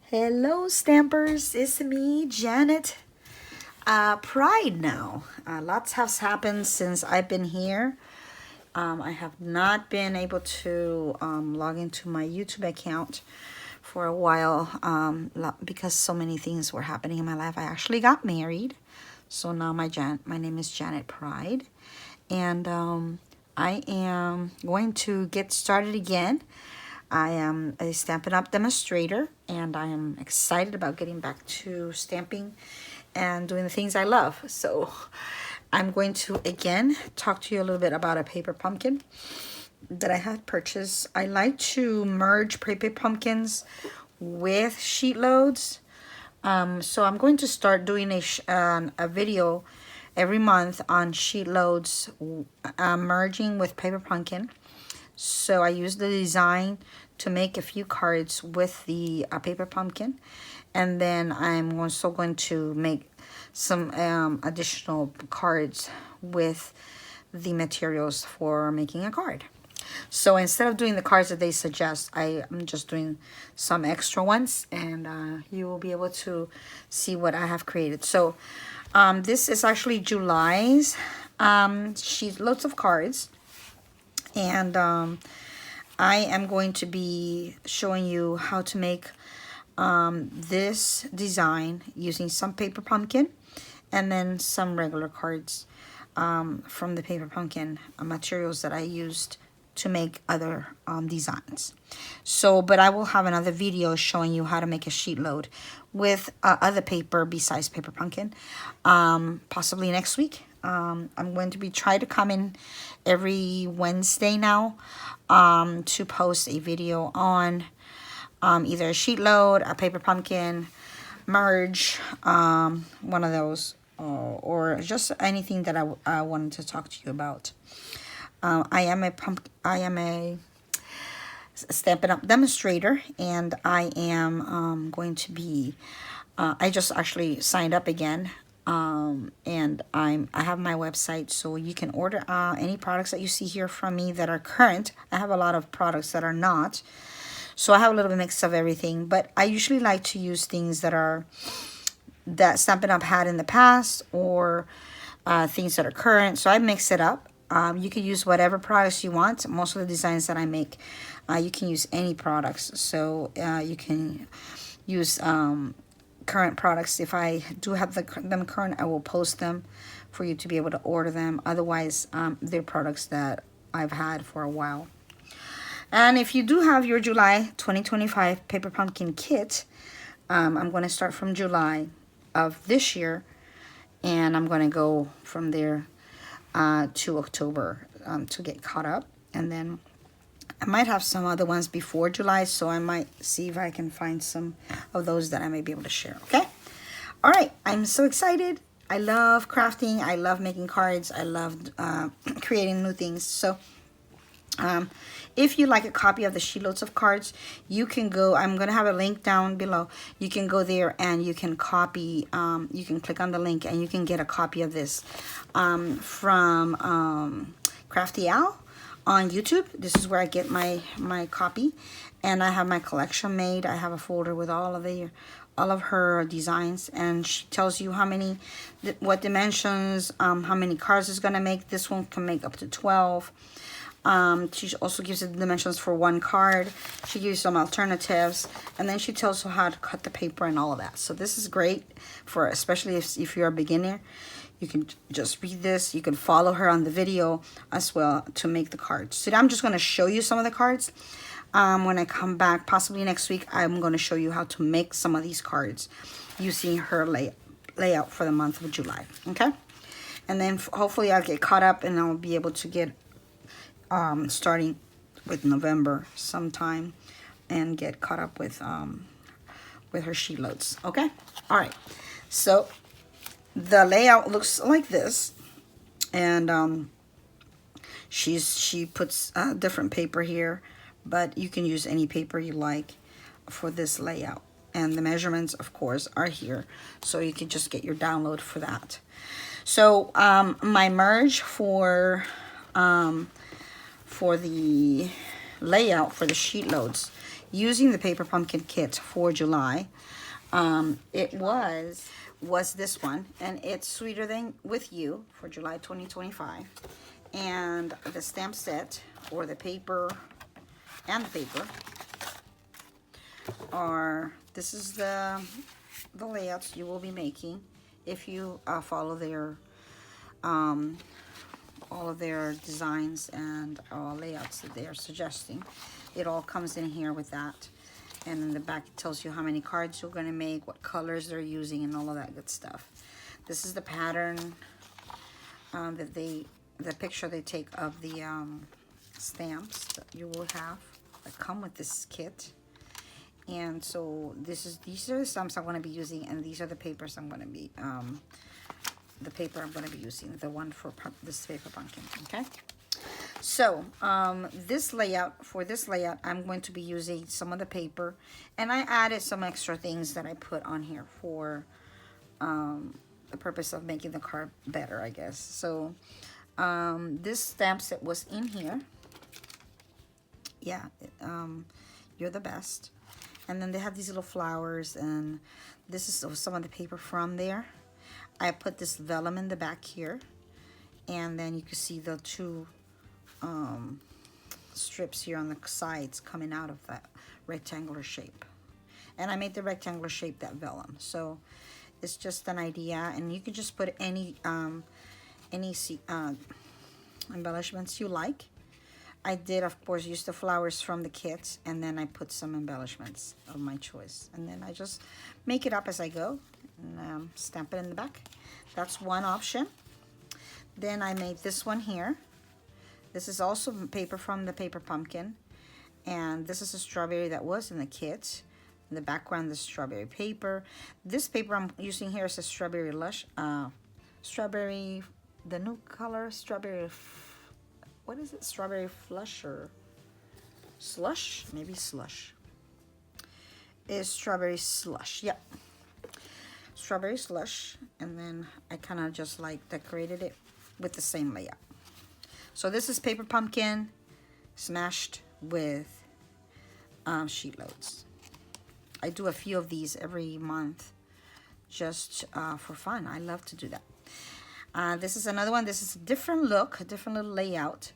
Hello stampers, it's me, Janet. Pride now. Lots has happened since I've been here. I have not been able to log into my YouTube account for a while because so many things were happening in my life. I actually got married. So now my name is Janet Pride. And I am going to get started again. I am a Stampin' Up! Demonstrator, and I am excited about getting back to stamping and doing the things I love. So I'm going to, again, talk to you a little bit about a paper pumpkin that I had purchased. I like to merge paper pumpkins with Sheetloads. So I'm going to start doing a video every month on Sheetloads merging with paper pumpkin. So I used the design to make a few cards with the paper pumpkin. And then I'm also going to make some additional cards with the materials for making a card. So instead of doing the cards that they suggest, I'm just doing some extra ones, and you will be able to see what I have created. So this is actually July's loads of cards. And I am going to be showing you how to make this design using some paper pumpkin and then some regular cards from the paper pumpkin materials that I used to make other designs. So, but I will have another video showing you how to make a sheet load with other paper besides paper pumpkin, possibly next week. I'm going to be trying to come in every Wednesday now to post a video on either a sheet load, a paper pumpkin, merge, one of those, or just anything that I wanted to talk to you about. I am a Stampin' Up! Demonstrator, and I am going to be, I just actually signed up again. And I have my website, so you can order any products that you see here from me that are current. I have a lot of products that are not, so I have a little bit mix of everything, but I usually like to use things that Stampin' Up! Had in the past, or things that are current, so I mix it up. You can use whatever products you want. Most of the designs that I make, you can use any products, so you can use current products. If I do have them current, I will post them for you to be able to order them. Otherwise, they're products that I've had for a while. And if you do have your July 2025 paper pumpkin kit, I'm going to start from July of this year, and I'm going to go from there to October to get caught up. And then I might have some other ones before July, so I might see if I can find some of those that I may be able to share, okay? All right, I'm so excited. I love crafting. I love making cards. I love creating new things. So if you like a copy of the Sheetloads of cards, you can go, I'm going to have a link down below. You can go there and you can copy, you can click on the link and you can get a copy of this from Crafty Owl on YouTube. This is where I get my copy, and I have my collection made. I have a folder with all of her designs, and she tells you how many, what dimensions, how many cards it's gonna make. This one can make up to 12. She also gives you the dimensions for one card. She gives you some alternatives, and then she tells you how to cut the paper and all of that. So this is great for, especially if you're a beginner. You can just read this. You can follow her on the video as well to make the cards. So I'm just going to show you some of the cards. When I come back, possibly next week, I'm going to show you how to make some of these cards using her layout for the month of July. Okay? And then hopefully I'll get caught up and I'll be able to get starting with November sometime and get caught up with her sheet loads. Okay? All right. So the layout looks like this, and she puts different paper here, but you can use any paper you like for this layout. And the measurements, of course, are here, so you can just get your download for that. So my merge for the layout for the sheet loads using the Paper Pumpkin kit for July. It was this one, and it's Sweeter Than With You for July 2025. And the stamp set, or the paper and the paper, are, this is the layouts you will be making if you follow their all of their designs and layouts that they are suggesting. It all comes in here with that, and in the back it tells you how many cards you're going to make, what colors they're using, and all of that good stuff. This is the pattern that the picture they take of the stamps that you will have that come with this kit. And so these are the stamps I'm going to be using, and these are the papers I'm going to be the paper I'm going to be using, the one for this Paper Pumpkin. Okay, so this layout, I'm going to be using some of the paper, and I added some extra things that I put on here for the purpose of making the card better, I guess. So this stamp set was in here. Yeah, you're the best. And then they have these little flowers, and this is some of the paper from there. I put this vellum in the back here, and then you can see the two strips here on the sides coming out of that rectangular shape. And I made the rectangular shape that vellum, so it's just an idea, and you can just put any embellishments you like. I did, of course, use the flowers from the kit, and then I put some embellishments of my choice, and then I just make it up as I go, and stamp it in the back. That's one option. Then I made this one here. This is also paper from the Paper Pumpkin, and this is a strawberry that was in the kit. In the background, the strawberry paper. This paper I'm using here is a strawberry lush, strawberry, the new color, strawberry, what is it? Strawberry flush or slush? Maybe slush. Is strawberry slush. Yep. Strawberry slush. And then I kind of just like decorated it with the same layout. So this is Paper Pumpkin smashed with sheet loads. I do a few of these every month just for fun. I love to do that. This is another one. This is a different look, a different little layout,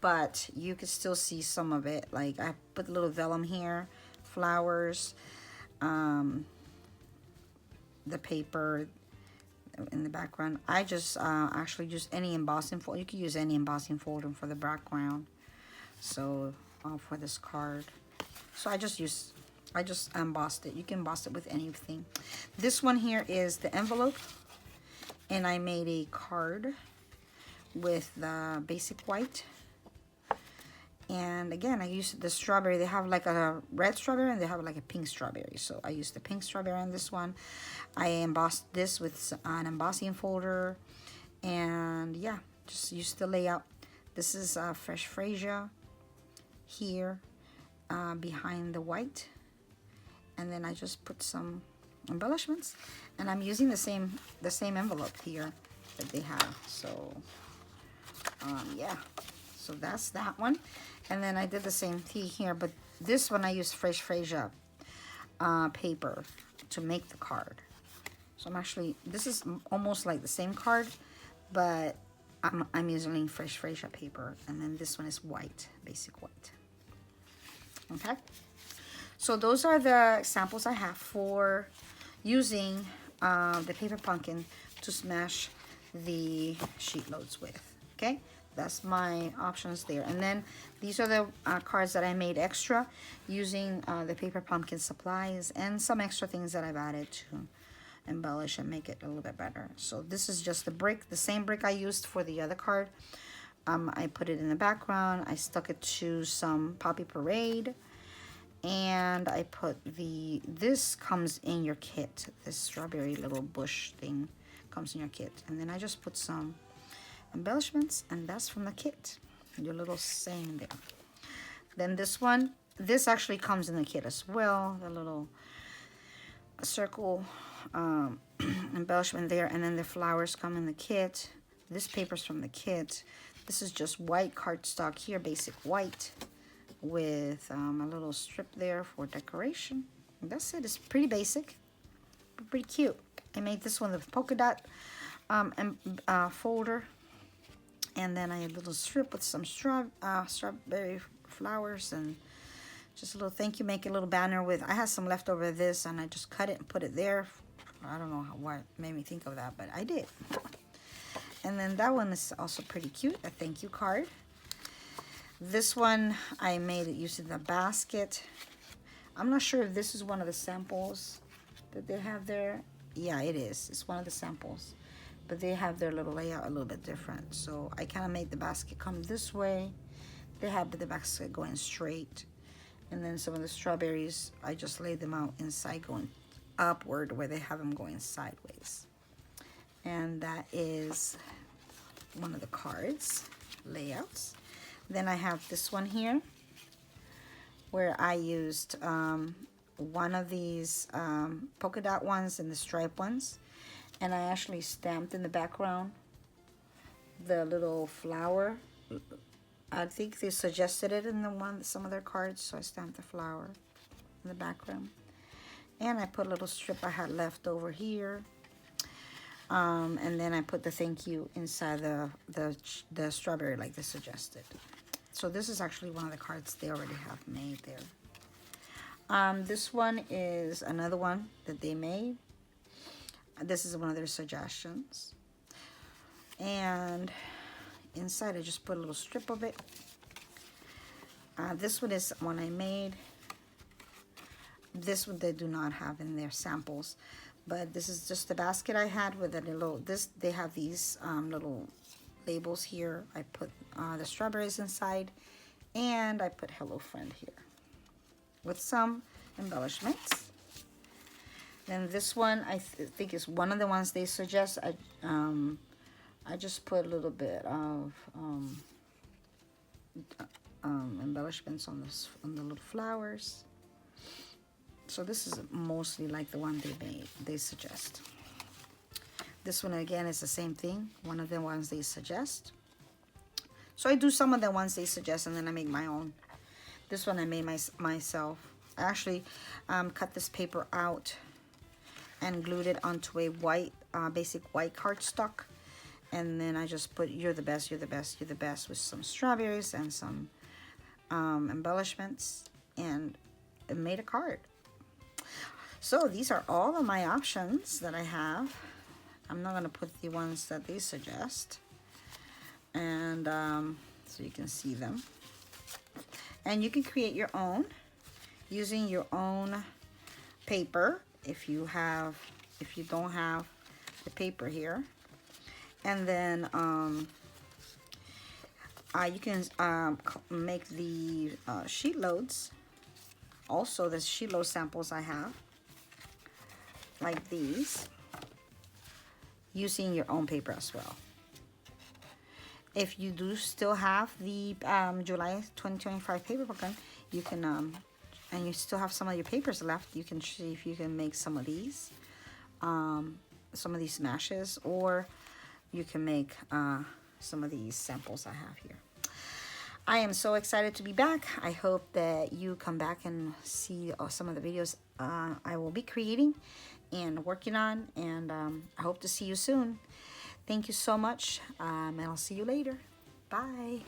but you can still see some of it. Like I put a little vellum here, flowers, the paper in the background. I just actually use any embossing folder. You can use any embossing folder for the background. So for this card, so I just embossed it. You can emboss it with anything. This one here is the envelope, and I made a card with the basic white. And again, I used the strawberry. They have like a red strawberry and they have like a pink strawberry. So I used the pink strawberry on this one. I embossed this with an embossing folder. And yeah, just used the layout. This is fresh freesia here behind the white. And then I just put some embellishments. And I'm using the same envelope here that they have. So yeah. So that's that one. And then I did the same thing here, but this one I used fresh freesia paper to make the card. So I'm actually, this is almost like the same card, but I'm using fresh freesia paper. And then this one is white, basic white. Okay. So those are the examples I have for using the Paper Pumpkin to smash the sheet loads with. Okay. That's my options there. And then these are the cards that I made extra using the Paper Pumpkin supplies and some extra things that I've added to embellish and make it a little bit better. So this is just the brick, the same brick I used for the other card. I put it in the background. I stuck it to some Poppy Parade. And I put this comes in your kit. This strawberry little bush thing comes in your kit. And then I just put some embellishments, and that's from the kit, your little saying there. Then this one, this actually comes in the kit as well, the little circle embellishment there, and then the flowers come in the kit. This paper's from the kit. This is just white cardstock here, basic white, with a little strip there for decoration. And that's it. It's pretty basic, but pretty cute. I made this one with polka dot folder, and then I had a little strip with some strawberry flowers and just a little thank you. Make a little banner with. I had some left over this, and I just cut it and put it there. I don't know what made me think of that, but I did. And then that one is also pretty cute, a thank you card. This one I made it using the basket. I'm not sure if this is one of the samples that they have there. Yeah, it is. It's one of the samples. But they have their little layout a little bit different. So I kind of made the basket come this way. They have the basket going straight. And then some of the strawberries, I just laid them out inside going upward where they have them going sideways. And that is one of the cards layouts. Then I have this one here where I used one of these polka dot ones and the stripe ones, and I actually stamped in the background the little flower. I think they suggested it in some of their cards, so I stamped the flower in the background. And I put a little strip I had left over here. And then I put the thank you inside the strawberry like they suggested. So this is actually one of the cards they already have made there. This one is another one that they made. This is one of their suggestions. And inside I just put a little strip of it. This one is one I made. This one they do not have in their samples. But this is just the basket I had with a little, they have these little labels here. I put the strawberries inside, and I put Hello Friend here with some embellishments. Then this one I think is one of the ones they suggest. I just put a little bit of embellishments on the little flowers. So this is mostly like the one they suggest. This one again is the same thing, one of the ones they suggest. So I do some of the ones they suggest, and then I make my own. This one I made myself. I actually cut this paper out and glued it onto a white, basic white cardstock. And then I just put you're the best, you're the best, you're the best with some strawberries and some embellishments, and it made a card. So these are all of my options that I have. I'm not going to put the ones that they suggest. And so you can see them. And you can create your own using your own paper if you don't have the paper here. And then you can make the sheet loads. Also, the sheet load samples I have, like these, using your own paper as well. If you do still have the July 2025 paper book, you can, and you still have some of your papers left, you can see if you can make some of these smashes, or you can make some of these samples I have here. I am so excited to be back. I hope that you come back and see some of the videos I will be creating and working on, and I hope to see you soon. Thank you so much, and I'll see you later. Bye.